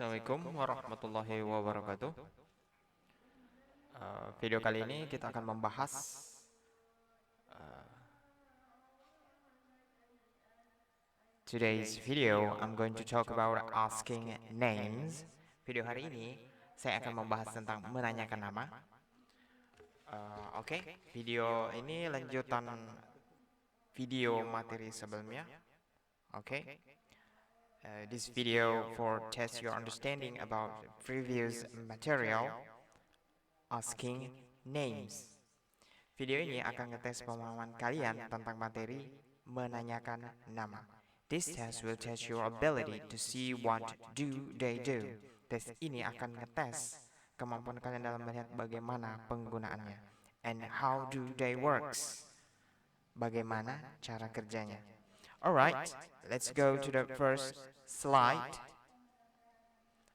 Assalamualaikum warahmatullahi wabarakatuh. Video kali ini kita akan membahas today's video. I'm going to talk about asking names. Video hari ini saya akan membahas tentang menanyakan nama. Video ini lanjutan video materi sebelumnya. This video for test your understanding about previous material. Asking names. Video ini akan ngetes pemahaman kalian tentang materi menanyakan nama. This test will test your ability to see what do they do. Tes ini akan ngetes kemampuan kalian dalam melihat bagaimana penggunaannya. And how do they works. Bagaimana cara kerjanya. Alright, let's go to the first slide.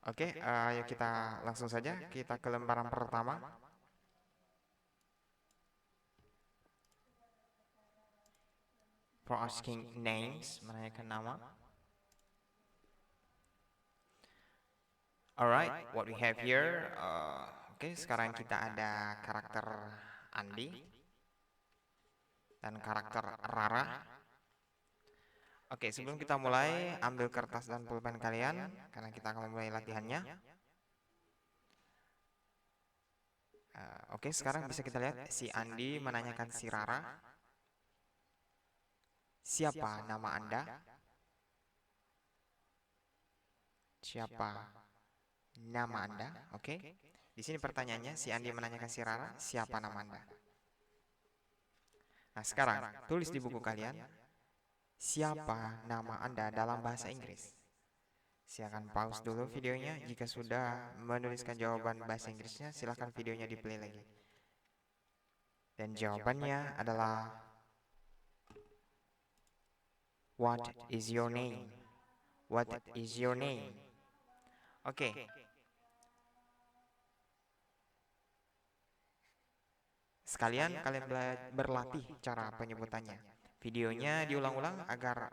Ayo kita langsung saja kita ke lembaran pertama. For asking names, menanyakan nama. Alright, what we have here. Sekarang kita ada karakter Andi dan karakter Rara. Sebelum kita mulai, ambil kertas dan pulpen kalian karena kita akan memulai latihannya. Sekarang bisa kita lihat si Andi menanyakan si Rara, siapa nama Anda? Siapa nama Anda? Di sini pertanyaannya, si Andi menanyakan si Rara, siapa nama Anda? Nah, sekarang tulis di buku kalian, siapa nama Anda dalam bahasa Inggris. Silakan pause dulu videonya. Jika sudah menuliskan jawaban bahasa Inggrisnya, silakan videonya di play lagi. Dan jawabannya adalah what is your name? What is your name? Sekalian kalian berlatih cara penyebutannya. Videonya diulang-ulang agar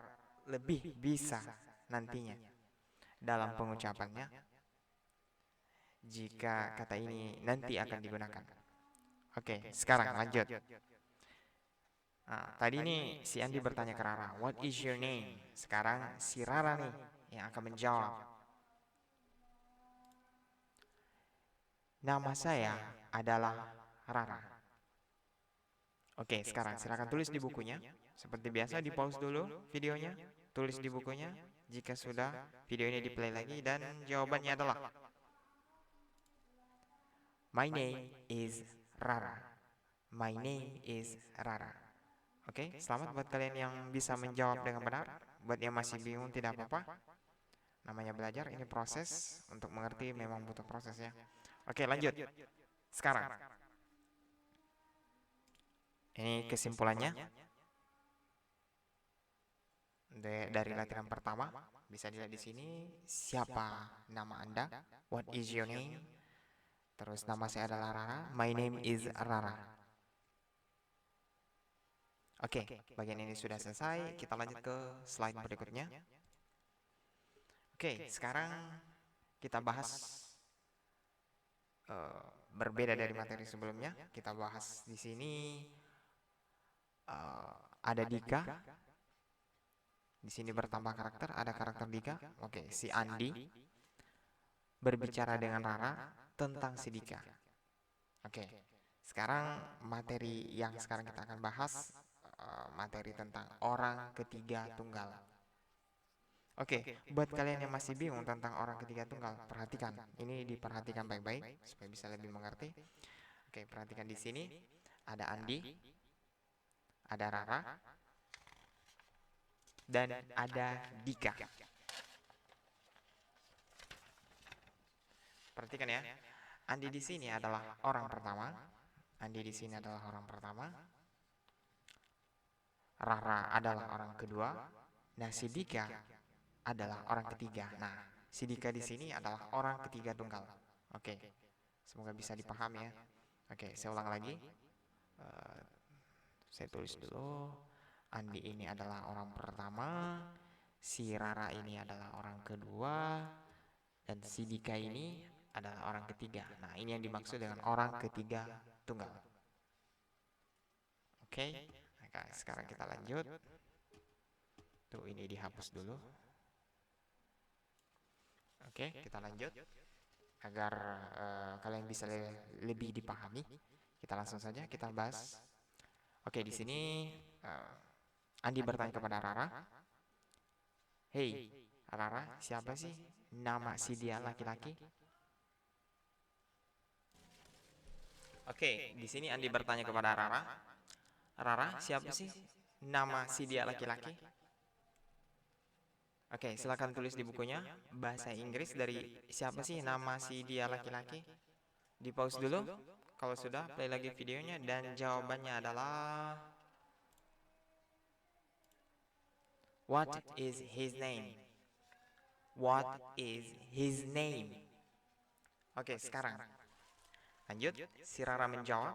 lebih bisa nantinya dalam pengucapannya jika kata ini nanti akan digunakan. Sekarang lanjut. Nah, tadi ini si Andi bertanya ke Rara, what is your name? Sekarang si Rara nih yang akan menjawab. Nama saya adalah Rara. Sekarang silakan tulis di bukunya. Seperti biasa, di pause dulu videonya, tulis di bukunya. Jika sudah, video ini di play lagi dan jawabannya adalah my name is Rara. My name is Rara. Selamat buat kalian yang bisa menjawab dengan benar. Buat yang masih bingung tidak apa-apa. Namanya belajar, ini proses. Untuk mengerti memang butuh proses ya. Lanjut. Sekarang ini kesimpulannya dari latihan pertama. Bisa dilihat di sini, siapa nama Anda? What is your name? Terus nama saya adalah Rara. My name is Rara. Bagian ini sudah selesai. Kita lanjut ke slide berikutnya. Sekarang kita bahas berbeda dari materi sebelumnya. Kita bahas di sini ada Dika. Di sini bertambah karakter, ada karakter Dika. Si Andi berbicara dengan Rara tentang si Dika. Sekarang materi yang sekarang kita akan bahas materi tentang orang ketiga tunggal. Buat kalian yang masih bingung tentang orang ketiga tunggal, perhatikan. Ini diperhatikan baik-baik supaya bisa lebih mengerti. Perhatikan di sini ada Andi, ada Rara, dan ada Dika. Perhatikan ya. Andi di sini adalah orang pertama. Rara adalah orang kedua. Nah, si Dika adalah orang ketiga. Nah, si Dika di sini adalah orang ketiga tunggal. Semoga bisa dipahami ya. Saya ulang lagi. Saya tulis dulu. Andi ini adalah orang pertama, si Rara ini adalah orang kedua, Dan si Dika ini adalah orang ketiga. Nah, ini yang dimaksud dengan orang ketiga tunggal. Oke, nah, sekarang kita lanjut. Tuh, ini dihapus dulu. Oke, kita lanjut agar kalian bisa lebih dipahami. Kita langsung saja kita bahas. Oke, di sini Andi bertanya kepada Rara, "Hey, Rara, siapa sih nama si dia laki-laki?" Oke, di sini Andi bertanya kepada Rara, "Rara, siapa sih nama si dia laki-laki?" Oke, silakan tulis di bukunya bahasa Inggris dari siapa sih nama si dia laki-laki. Di pause dulu. Kalau sudah, play lagi videonya dan jawabannya adalah what is his name? What is his name? Oke, sekarang lanjut. Si Rara menjawab,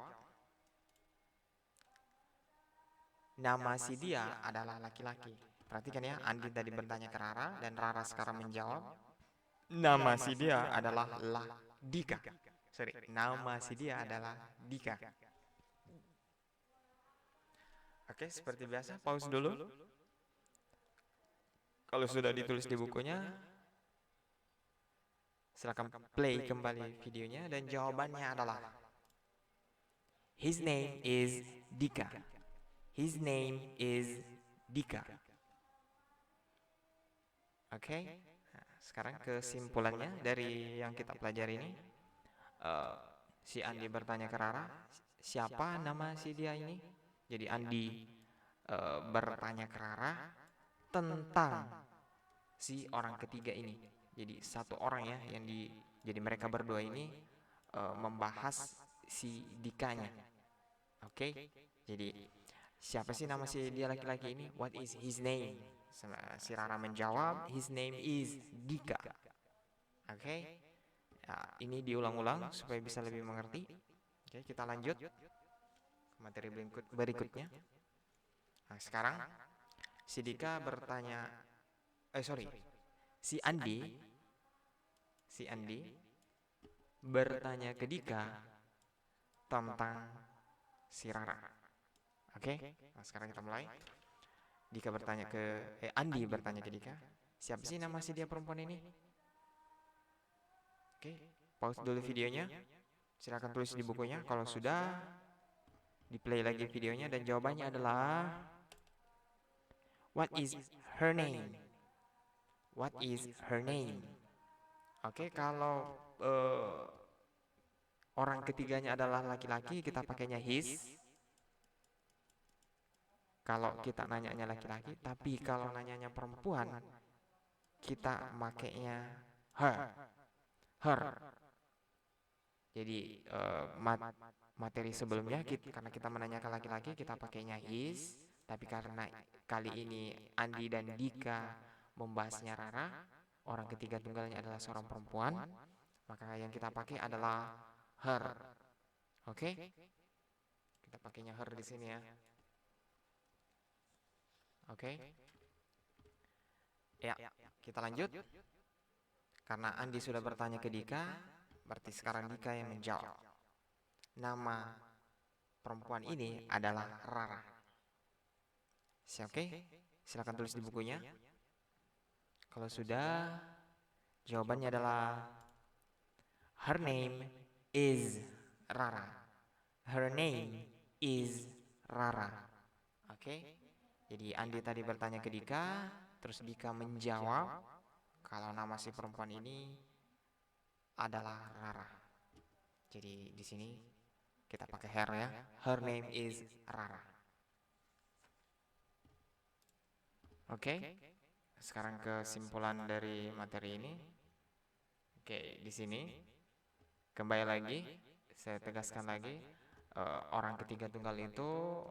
nama si dia adalah laki-laki. Perhatikan ya, Andi tadi bertanya ke Rara dan Rara sekarang menjawab, nama si dia adalah Dika. Sorry, nama si dia adalah Dika. Oke, seperti biasa, pause dulu. Kalau sudah ditulis di bukunya, silakan play kembali videonya dan jawabannya adalah his name is Dika. His name is Dika. Oke, nah, sekarang kesimpulannya dari yang kita pelajari ini, si Andi bertanya ke Rara, siapa nama si dia ini? Jadi Andi bertanya ke Rara tentang si orang ketiga ini. Jadi satu orang ya jadi mereka berdua ini membahas si Dikanya. Oke. Jadi siapa sih nama si dia laki-laki ini? What is his name? Si Rara menjawab, his name is Dika. Oke. Nah, ini diulang-ulang supaya bisa lebih mengerti. Oke, kita lanjut ke materi berikutnya. Nah, sekarang si Dika bertanya, si Andi bertanya ke Dika tentang si Rara. Oke, nah, sekarang kita mulai. Andi bertanya ke Dika, siapa sih nama si dia perempuan ini? Oke, pause dulu videonya. Silakan tulis di bukunya. Kalau sudah, di play lagi videonya dan jawabannya adalah what is her name? What is her name? Oke, kalau orang ketiganya adalah laki-laki, kita pakainya his. Kalau kita nanyanya laki-laki, tapi kalau nanyanya perempuan, kita makainya her. Her. Jadi materi sebelumnya karena kita menanyakan laki-laki, kita pakainya his. Tapi karena kali ini Andi dan Dika membahasnya Rara, orang ketiga tunggalnya adalah seorang perempuan, maka yang kita pakai adalah her. Oke? Kita pakainya her di sini ya. Oke? Ya, kita lanjut. Karena Andi sudah bertanya ke Dika, berarti sekarang Dika yang menjawab. Nama perempuan ini adalah Rara. Oke? Silakan tulis di bukunya. Kalau sudah, jawabannya adalah her name is Rara. Her name is Rara. Oke? Jadi Andi tadi bertanya ke Dika, terus Dika menjawab kalau nama si perempuan ini adalah Rara. Jadi di sini kita pakai her ya. Her name is Rara. Oke. Sekarang kesimpulan dari materi ini. Oke, di sini kembali lagi saya tegaskan lagi, orang ketiga tunggal itu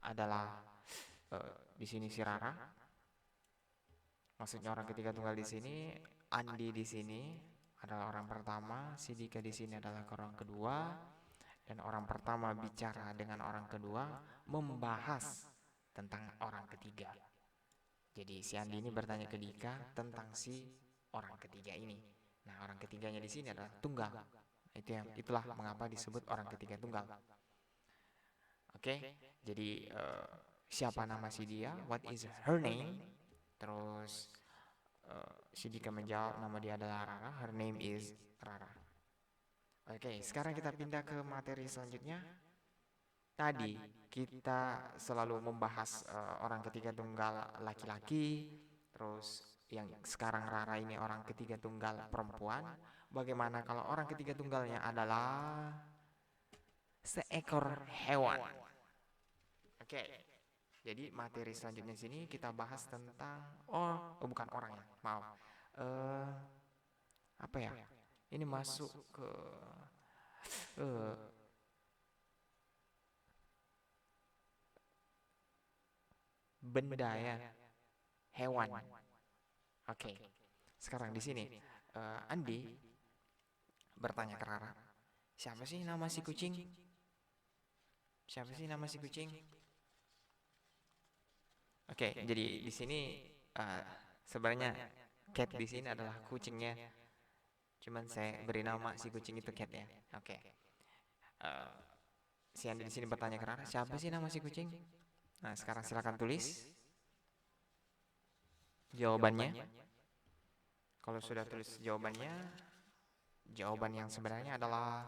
adalah di sini si Rara. Maksudnya orang ketiga tunggal di sini, Andi di sini adalah orang pertama, si Dika di sini adalah orang kedua, dan orang pertama bicara dengan orang kedua membahas tentang orang ketiga. Jadi si Andi ini bertanya ke Dika tentang si orang ketiga ini. Nah, orang ketiganya di sini adalah tunggal. Itulah mengapa disebut orang ketiga tunggal. Oke, jadi siapa nama si dia? What is her name? Terus si Dika menjawab nama dia adalah Rara. Her name is Rara. Oke, sekarang kita pindah ke materi selanjutnya. Tadi kita selalu membahas orang ketiga tunggal laki-laki, terus yang sekarang Rara ini orang ketiga tunggal perempuan. Bagaimana kalau orang ketiga tunggalnya adalah seekor hewan? Oke, jadi materi selanjutnya sini kita bahas tentang bukan orang ya, maaf. Eh, apa ya? Ini masuk ke eh, benda ya, hewan. Oke. Sekarang di sini Andi bertanya ke Rara, siapa sih nama si kucing? Siapa sih nama si kucing? Oke, jadi di sini sebenarnya cat di sini adalah kucingnya. Cuman saya beri nama si kucing itu cat ya. Oke. Eh, si Andi di sini bertanya ke Rara, siapa sih nama si kucing? Nah, sekarang silakan tulis jawabannya. Kalau sudah tulis jawabannya, jawaban yang sebenarnya adalah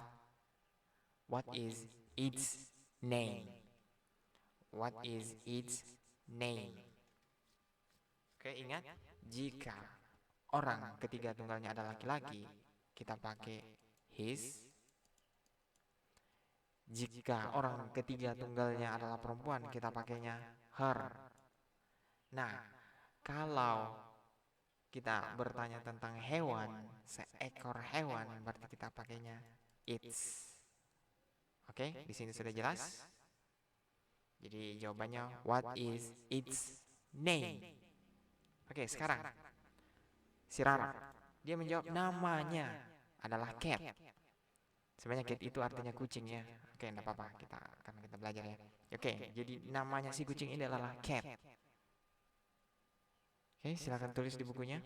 what is its name? What is its name? Oke, ingat, jika orang ketiga tunggalnya adalah laki-laki, kita pakai his. Jika orang ketiga tunggalnya adalah perempuan, kita pakainya her. Nah, kalau kita bertanya tentang hewan, seekor hewan, berarti kita pakainya its. Oke, di sini sudah jelas. Jadi jawabannya what is its name? Oke, sekarang si Rara dia menjawab namanya adalah cat. Sebenarnya cat itu artinya kucing ya. Oke, enggak apa-apa, karena kita belajar ya. Oke, jadi namanya si kucing ini adalah cat. Oke, silakan tulis di bukunya.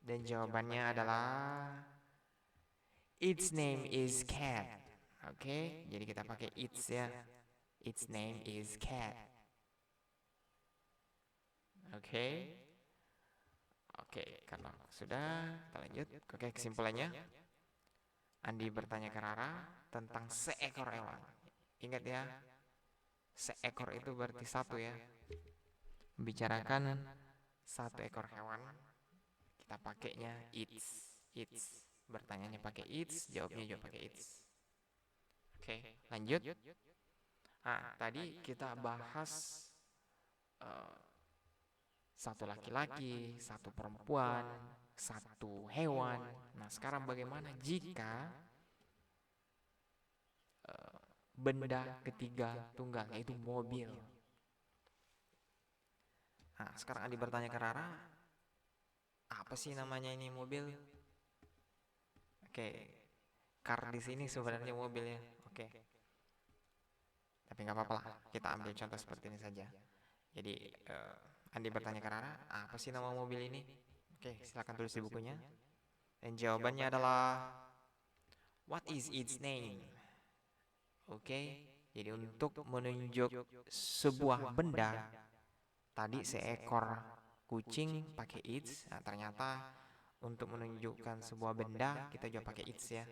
Dan jawabannya adalah its name is cat. Oke, jadi kita pakai its ya. Its name is cat. Oke. Oke, karena sudah, kita lanjut. Oke, kesimpulannya. Andi bertanya ke Rara tentang seekor hewan. Ingat ya, seekor itu berarti satu ya. Membicarakan satu ekor hewan, kita pakainya its. Its. Bertanyanya pakai its, jawabnya juga pakai its. Oke, lanjut. Tadi kita bahas satu laki-laki, satu perempuan, satu hewan. Nah, sekarang bagaimana jika benda ketiga tunggal, yaitu mobil? Nah, sekarang Andi bertanya ke Rara, apa sih namanya ini mobil? Oke, car di sini sebenarnya mobil ya. Oke, tapi nggak apa-apa lah, kita ambil contoh seperti ini saja. Jadi Andi bertanya ke Rara, apa sih nama mobil ini? Oke, silakan tulis di bukunya. Dan jawabannya adalah what is its name? Oke, jadi untuk menunjuk sebuah benda, tadi seekor kucing pakai its. Nah, ternyata untuk menunjukkan sebuah benda kita juga pakai its ya.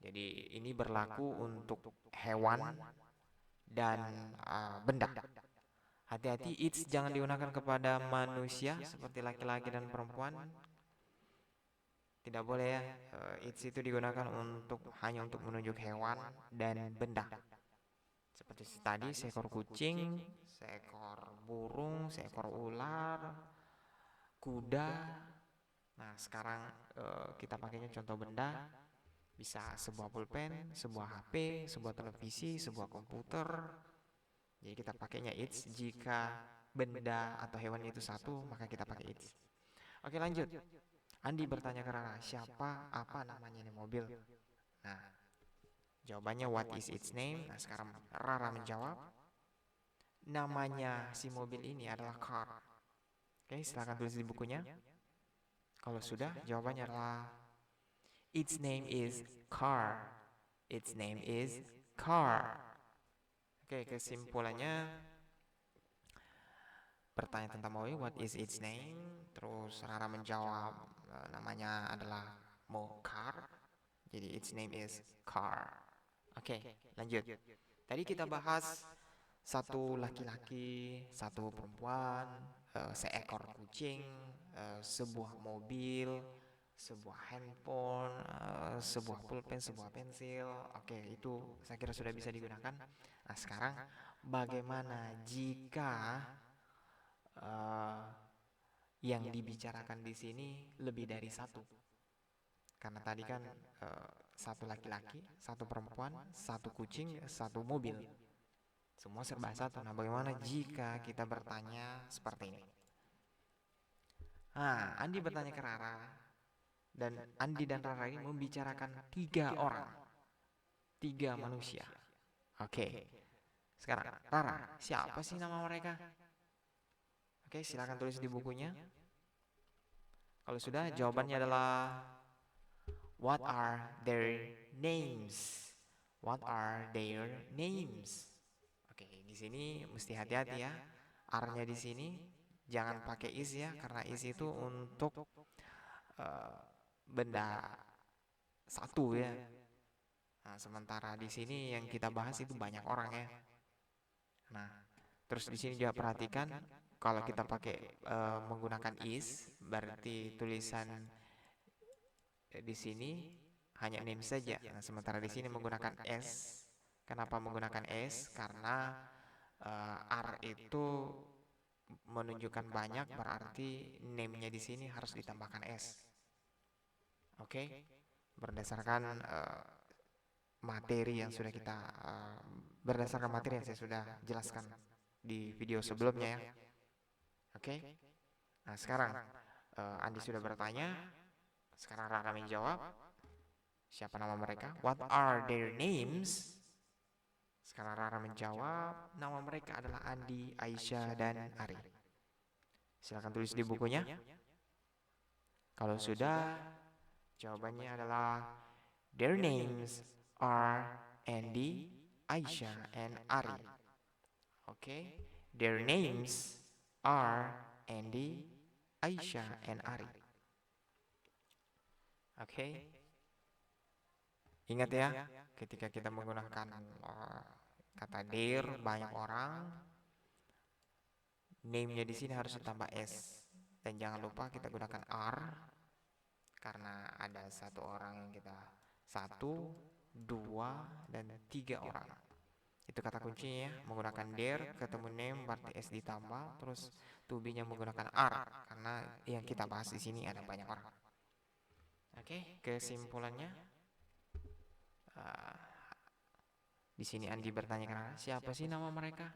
Jadi ini berlaku untuk hewan dan benda. Hati-hati, its jangan digunakan kepada manusia seperti laki-laki dan perempuan. Tidak boleh ya. Its itu digunakan hanya untuk menunjuk hewan dan benda. Seperti tadi, seekor kucing, seekor burung, seekor ular, kuda. Nah, sekarang kita pakainya contoh benda. Bisa sebuah pulpen, sebuah HP, sebuah televisi, sebuah komputer. Jadi kita pakainya its. Jika benda atau hewan itu satu, maka kita pakai its. Oke, lanjut. Andi bertanya ke Rara, apa namanya ini mobil? Nah, jawabannya what is its name? Nah, sekarang Rara menjawab, namanya si mobil ini adalah car. Oke, silakan tulis di bukunya. Kalau sudah, jawabannya adalah its name is car. Its name is car. Oke, kesimpulannya bertanya tentang Maui, what is its name? Terus Rara menjawab namanya adalah car. Jadi its name is car. Oke, lanjut. Tadi kita bahas satu laki-laki, satu perempuan, seekor kucing, sebuah mobil, sebuah handphone, sebuah pulpen, sebuah pensil. Oke, itu saya kira sudah bisa digunakan. Nah, sekarang bagaimana jika eh, yang dibicarakan di sini lebih dari satu? Karena tadi kan satu laki-laki, satu perempuan, satu kucing, satu mobil. Semua serba satu. Nah, bagaimana jika kita bertanya seperti ini? Nah, Andi bertanya ke Rara, dan Andi dan Rara ini membicarakan tiga orang, tiga manusia. Oke, sekarang Rara, siapa sih nama mereka? Oke, silakan tulis di bukunya. Kalau sudah, jawabannya adalah what are their names? What are their names? Oke, di sini mesti hati-hati ya. R-nya di sini jangan pakai is ya, karena is itu untuk uh, benda satu ya. Nah, sementara di sini yang kita bahas itu banyak orang ya. Nah, terus di sini juga perhatikan kalau kita pakai menggunakan is, berarti tulisan di sini hanya name saja. Nah, sementara di sini menggunakan s. Kenapa menggunakan s? Karena R itu menunjukkan banyak, berarti name-nya di sini harus ditambahkan s. Oke, berdasarkan materi yang sudah kita berdasarkan materi yang saya sudah jelaskan di video sebelumnya ya. Oke. Nah, sekarang Andi sudah bertanya, sekarang Rara menjawab. Siapa nama mereka? What are their names? Sekarang Rara menjawab, nama mereka adalah Andi, Aisyah, dan Ari. Silakan tulis di bukunya. Kalau sudah, jawabannya adalah their names are Andy, Aisyah, and Ari. Okay, their names are Andy, Aisyah, and Ari. Okay, ingat ya, ketika kita menggunakan kata their banyak orang, name-nya di sini harus ditambah s, dan jangan lupa kita gunakan r karena ada satu orang yang kita satu, dua, dan tiga orang. Itu kata kuncinya ya, menggunakan there, ketemu name berarti s ditambah, terus to be-nya menggunakan r karena yang kita bahas di sini ada banyak orang. Oke, kesimpulannya di sini Andi bertanya karena siapa sih nama mereka?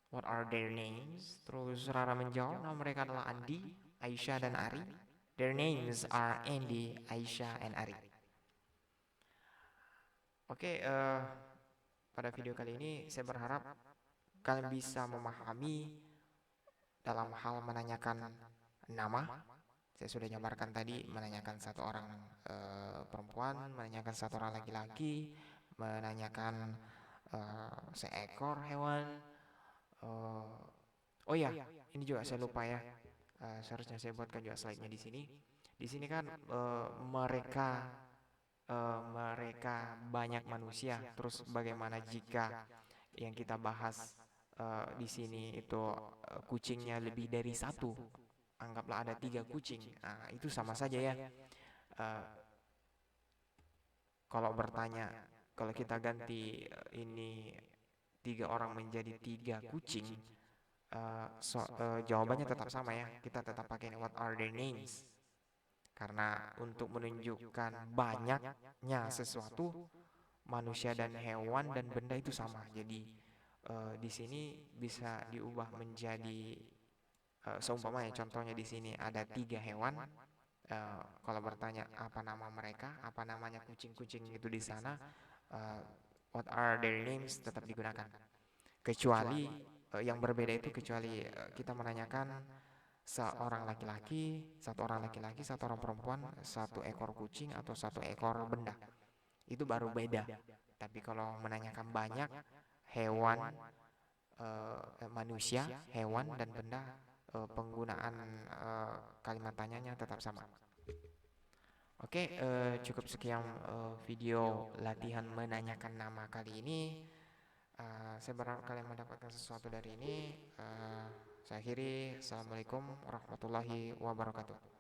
What are their names? Terus Rara menjawab nama mereka adalah Andi, Aisyah, dan Ari. Their names are Andy, Aisyah, and Ari. Oke, pada video kali ini saya berharap kalian bisa memahami dalam hal menanyakan nama. Saya sudah jabarkan tadi, menanyakan satu orang perempuan, menanyakan satu orang laki-laki, menanyakan seekor hewan. Oh ya, ini juga saya lupa ya. Seharusnya saya buatkan juga slide-nya di sini. Di sini kan mereka banyak manusia. Terus bagaimana jika yang kita bahas di sini itu kucingnya lebih dari satu? Anggaplah ada 3 kucing. Nah, itu sama saja ya. Kalau bertanya, kalau kita ganti ini 3 orang menjadi 3 kucing, jawabannya tetap sama ya. Kita tetap pakai what are their names. Karena untuk menunjukkan banyaknya sesuatu, manusia dan hewan dan benda itu sama. Jadi di sini bisa diubah menjadi seumpamanya contohnya di sini ada 3 hewan. Kalau bertanya apa nama mereka, apa namanya kucing-kucing itu di sana, what are their names tetap digunakan. Kecuali yang berbeda itu kecuali kita menanyakan seorang laki-laki, satu orang laki-laki, satu orang perempuan, satu ekor kucing atau satu ekor benda. Itu baru beda. Tapi kalau menanyakan banyak hewan, manusia, hewan dan benda, penggunaan kalimat tanyanya tetap sama. Oke, cukup sekian video latihan menanyakan nama kali ini. Saya berharap kalian mendapatkan sesuatu dari ini. Saya akhiri. Assalamualaikum warahmatullahi wabarakatuh.